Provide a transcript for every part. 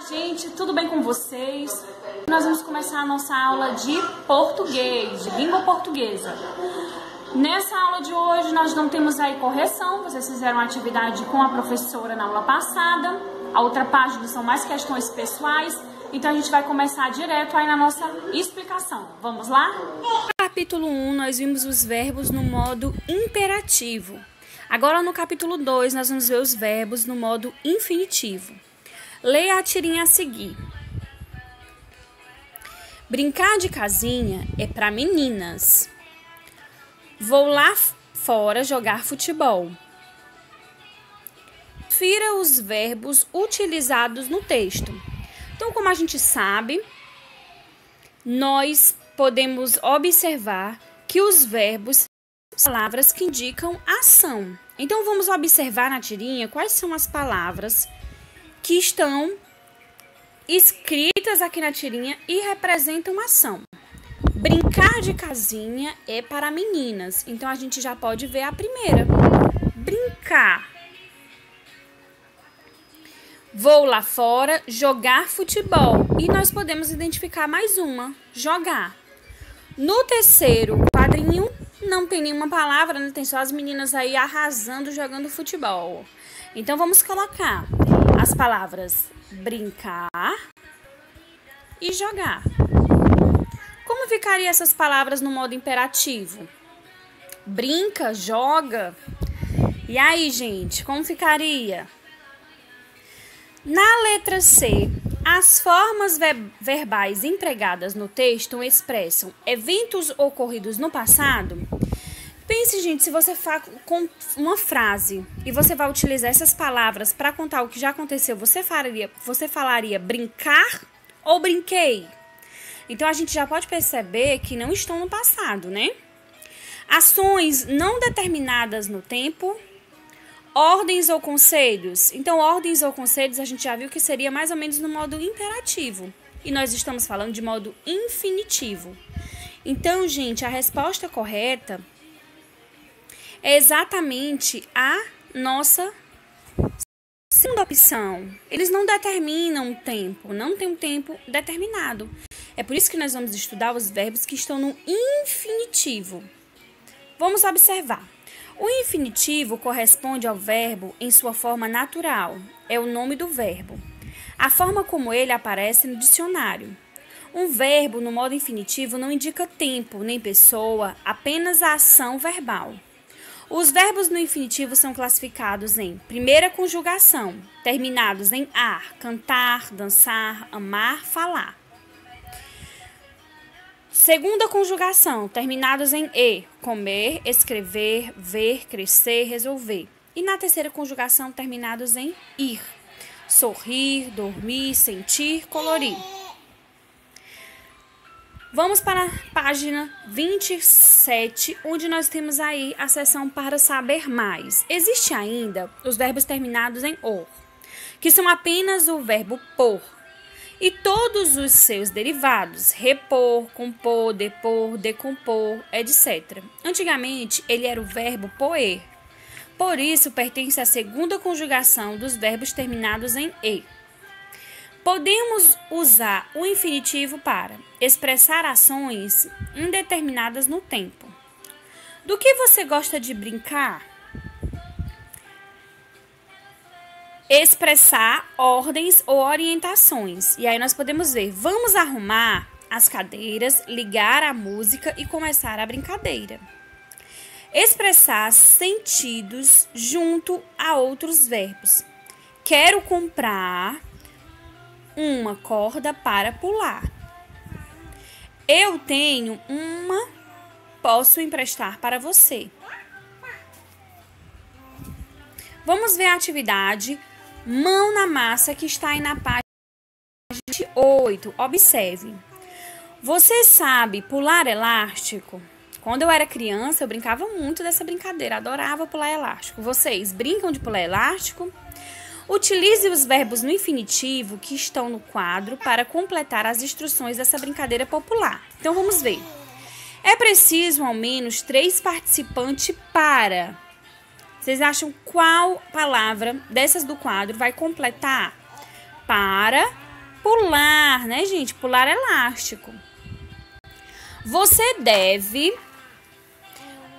Gente, tudo bem com vocês? Nós vamos começar a nossa aula de português, de língua portuguesa. Nessa aula de hoje nós não temos aí correção, vocês fizeram atividade com a professora na aula passada. A outra página são mais questões pessoais, então a gente vai começar direto aí na nossa explicação. Vamos lá? No capítulo 1 nós vimos os verbos no modo imperativo. Agora no capítulo 2 nós vamos ver os verbos no modo infinitivo. Leia a tirinha a seguir. Brincar de casinha é para meninas. Vou lá fora jogar futebol. Confira os verbos utilizados no texto. Então, como a gente sabe, nós podemos observar que os verbos são palavras que indicam ação. Então, vamos observar na tirinha quais são as palavras que estão escritas aqui na tirinha e representam ação. Brincar de casinha é para meninas. Então, a gente já pode ver a primeira. Brincar. Vou lá fora jogar futebol. E nós podemos identificar mais uma. Jogar. No terceiro quadrinho, não tem nenhuma palavra, né? Tem só as meninas aí arrasando, jogando futebol. Então, vamos colocar as palavras brincar e jogar. Como ficariam essas palavras no modo imperativo? Brinca, joga. E aí, gente, como ficaria? Na letra C, as formas verbais empregadas no texto expressam eventos ocorridos no passado. Pense, gente, se você faz com uma frase e você vai utilizar essas palavras para contar o que já aconteceu, você falaria brincar ou brinquei? Então, a gente já pode perceber que não estão no passado, né? Ações não determinadas no tempo. Ordens ou conselhos. Então, ordens ou conselhos a gente já viu que seria mais ou menos no modo imperativo. E nós estamos falando de modo infinitivo. Então, gente, a resposta correta é exatamente a nossa segunda opção. Eles não determinam o tempo, não tem um tempo determinado. É por isso que nós vamos estudar os verbos que estão no infinitivo. Vamos observar. O infinitivo corresponde ao verbo em sua forma natural. É o nome do verbo. A forma como ele aparece no dicionário. Um verbo no modo infinitivo não indica tempo nem pessoa, apenas a ação verbal. Os verbos no infinitivo são classificados em primeira conjugação, terminados em ar, cantar, dançar, amar, falar. Segunda conjugação, terminados em e, comer, escrever, ver, crescer, resolver. E na terceira conjugação, terminados em ir, sorrir, dormir, sentir, colorir. Vamos para a página 27, onde nós temos aí a seção para saber mais. Existe ainda os verbos terminados em or, que são apenas o verbo por. E todos os seus derivados, repor, compor, depor, decompor, etc. Antigamente, ele era o verbo poer. Por isso, pertence à segunda conjugação dos verbos terminados em e. Podemos usar o infinitivo para expressar ações indeterminadas no tempo. Do que você gosta de brincar? Expressar ordens ou orientações. E aí nós podemos ver, vamos arrumar as cadeiras, ligar a música e começar a brincadeira. Expressar sentidos junto a outros verbos. Quero comprar uma corda para pular. Eu tenho uma, posso emprestar para você. Vamos ver a atividade mão na massa que está aí na página 8. Observe. Você sabe pular elástico? Quando eu era criança, eu brincava muito dessa brincadeira. Adorava pular elástico. Vocês brincam de pular elástico? Utilize os verbos no infinitivo que estão no quadro para completar as instruções dessa brincadeira popular. Então, vamos ver. É preciso ao menos 3 participantes para... Vocês acham qual palavra dessas do quadro vai completar? Para, pular, né, gente? Pular elástico. Você deve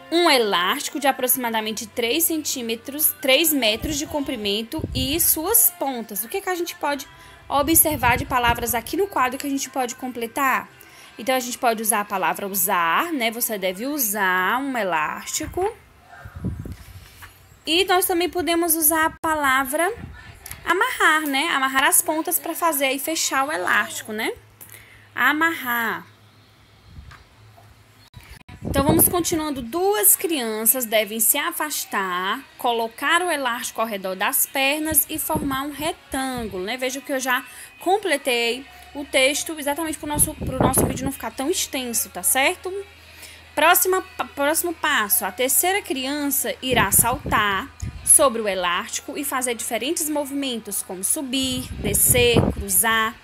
um elástico de aproximadamente 3 centímetros, 3 metros de comprimento e suas pontas. O que a gente pode observar de palavras aqui no quadro que a gente pode completar? Então, a gente pode usar a palavra usar, né? Você deve usar um elástico. E nós também podemos usar a palavra amarrar, né? Amarrar as pontas para fazer e fechar o elástico, né? Amarrar. Então, vamos continuando. Duas crianças devem se afastar, colocar o elástico ao redor das pernas e formar um retângulo, né? Veja que eu já completei o texto exatamente para o nosso vídeo não ficar tão extenso, tá certo? Próximo passo. A terceira criança irá saltar sobre o elástico e fazer diferentes movimentos, como subir, descer, cruzar.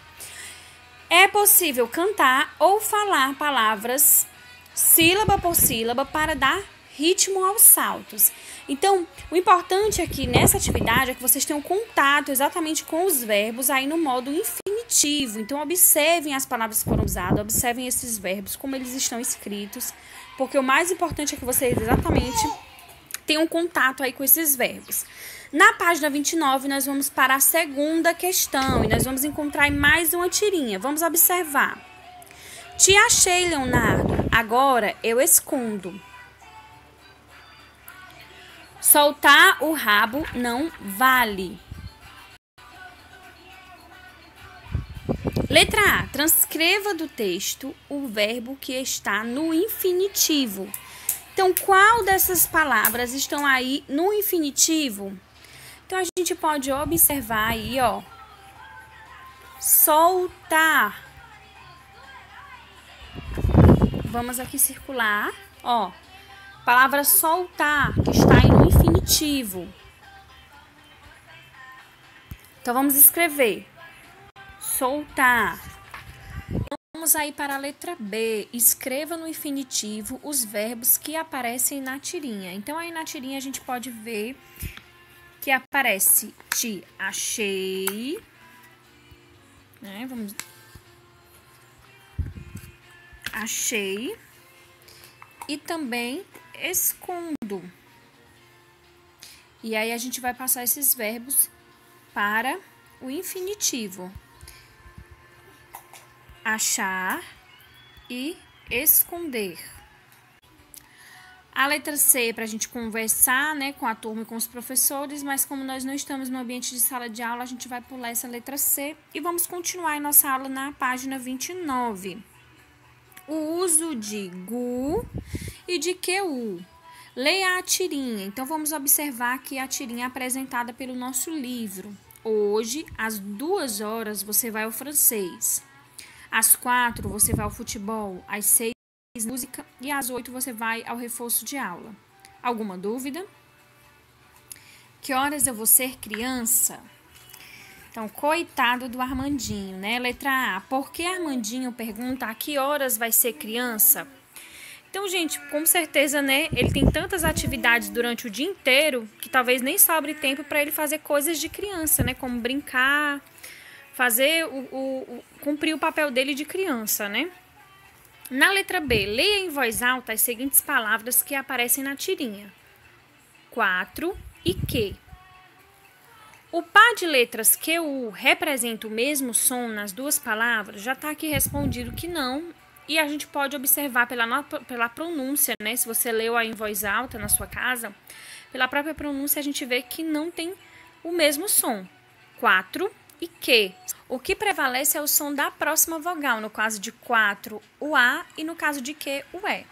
É possível cantar ou falar palavras sílaba por sílaba para dar ritmo aos saltos. Então, o importante aqui nessa atividade é que vocês tenham contato exatamente com os verbos aí no modo infinitivo. Então, observem as palavras que foram usadas, observem esses verbos, como eles estão escritos, porque o mais importante é que vocês exatamente tenham contato aí com esses verbos. Na página 29, nós vamos para a segunda questão e nós vamos encontrar mais uma tirinha. Vamos observar. Te achei, Leonardo. Agora eu escondo. Soltar o rabo não vale. Letra A. Transcreva do texto o verbo que está no infinitivo. Então, qual dessas palavras estão aí no infinitivo? Então, a gente pode observar aí, ó. Soltar. Vamos aqui circular, ó. Palavra soltar, que está aí no infinitivo. Então, vamos escrever. Soltar. Vamos aí para a letra B. Escreva no infinitivo os verbos que aparecem na tirinha. Então, aí na tirinha a gente pode ver que aparece te achei, né? Vamos... Achei. E também escondo. E aí a gente vai passar esses verbos para o infinitivo. Achar e esconder. A letra C para a gente conversar, né, com a turma e com os professores, mas como nós não estamos no ambiente de sala de aula, a gente vai pular essa letra C e vamos continuar a nossa aula na página 29. O uso de gu e de que-u. Leia a tirinha. Então, vamos observar aqui a tirinha apresentada pelo nosso livro. Hoje, às 2 horas, você vai ao francês. Às 4, você vai ao futebol. Às 6, música. E às 8, você vai ao reforço de aula. Alguma dúvida? Que horas eu vou ser criança? Então, coitado do Armandinho, né? Letra A. Por que Armandinho pergunta a que horas vai ser criança? Então, gente, com certeza, né? Ele tem tantas atividades durante o dia inteiro que talvez nem sobre tempo para ele fazer coisas de criança, né? Como brincar, fazer cumprir o papel dele de criança, né? Na letra B, leia em voz alta as seguintes palavras que aparecem na tirinha. 4 e que. O par de letras que-u representa o mesmo som nas duas palavras, já está aqui respondido que não. E a gente pode observar pela pronúncia, né? Se você leu aí em voz alta na sua casa, pela própria pronúncia a gente vê que não tem o mesmo som. 4 e que. O que prevalece é o som da próxima vogal, no caso de 4, o A, e no caso de que, o E.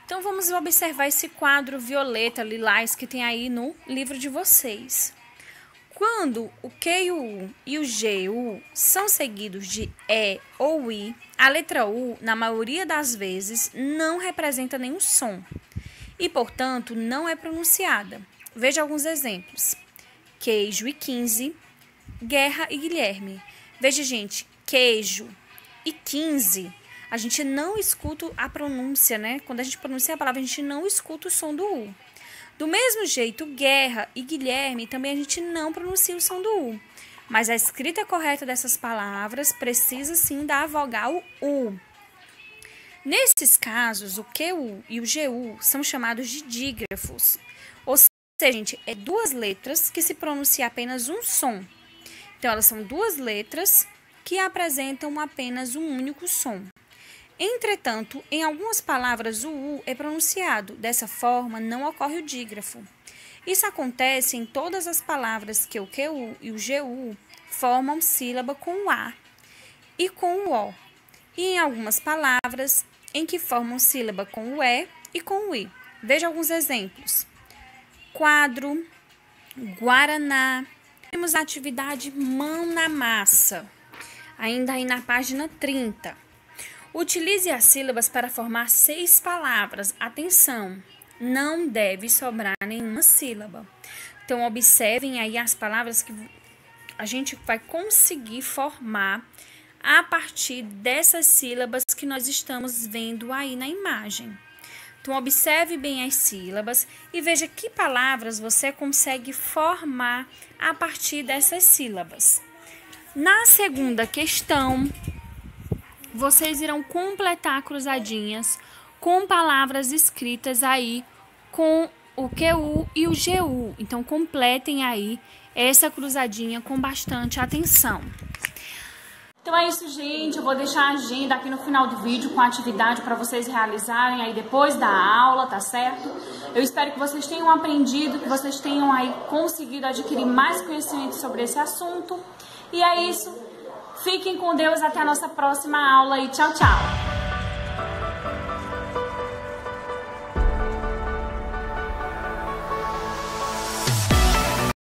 Então, vamos observar esse quadro violeta, lilás, que tem aí no livro de vocês. Quando o Q e o GU são seguidos de E ou I, a letra U, na maioria das vezes, não representa nenhum som e, portanto, não é pronunciada. Veja alguns exemplos. Queijo e 15, Guerra e Guilherme. Veja, gente, queijo e 15, a gente não escuta a pronúncia, né? Quando a gente pronuncia a palavra, a gente não escuta o som do U. Do mesmo jeito, Guerra e Guilherme, também a gente não pronuncia o som do U. Mas a escrita correta dessas palavras precisa sim da vogal U. Nesses casos, o QU e o GU são chamados de dígrafos. Ou seja, gente, é duas letras que se pronuncia apenas um som. Então, elas são duas letras que apresentam apenas um único som. Entretanto, em algumas palavras o U é pronunciado. Dessa forma, não ocorre o dígrafo. Isso acontece em todas as palavras que o QU e o GU formam sílaba com o A e com o O. E em algumas palavras em que formam sílaba com o E e com o I. Veja alguns exemplos. Quadro, Guaraná. Temos a atividade mão na massa, ainda aí na página 30. Utilize as sílabas para formar 6 palavras. Atenção, não deve sobrar nenhuma sílaba. Então, observem aí as palavras que a gente vai conseguir formar a partir dessas sílabas que nós estamos vendo aí na imagem. Então, observe bem as sílabas e veja que palavras você consegue formar a partir dessas sílabas. Na segunda questão, vocês irão completar cruzadinhas com palavras escritas aí com o QU e o GU. Então, completem aí essa cruzadinha com bastante atenção. Então é isso, gente. Eu vou deixar a agenda aqui no final do vídeo com a atividade para vocês realizarem aí depois da aula, tá certo? Eu espero que vocês tenham aprendido, que vocês tenham aí conseguido adquirir mais conhecimento sobre esse assunto. E é isso. Fiquem com Deus até a nossa próxima aula e tchau, tchau!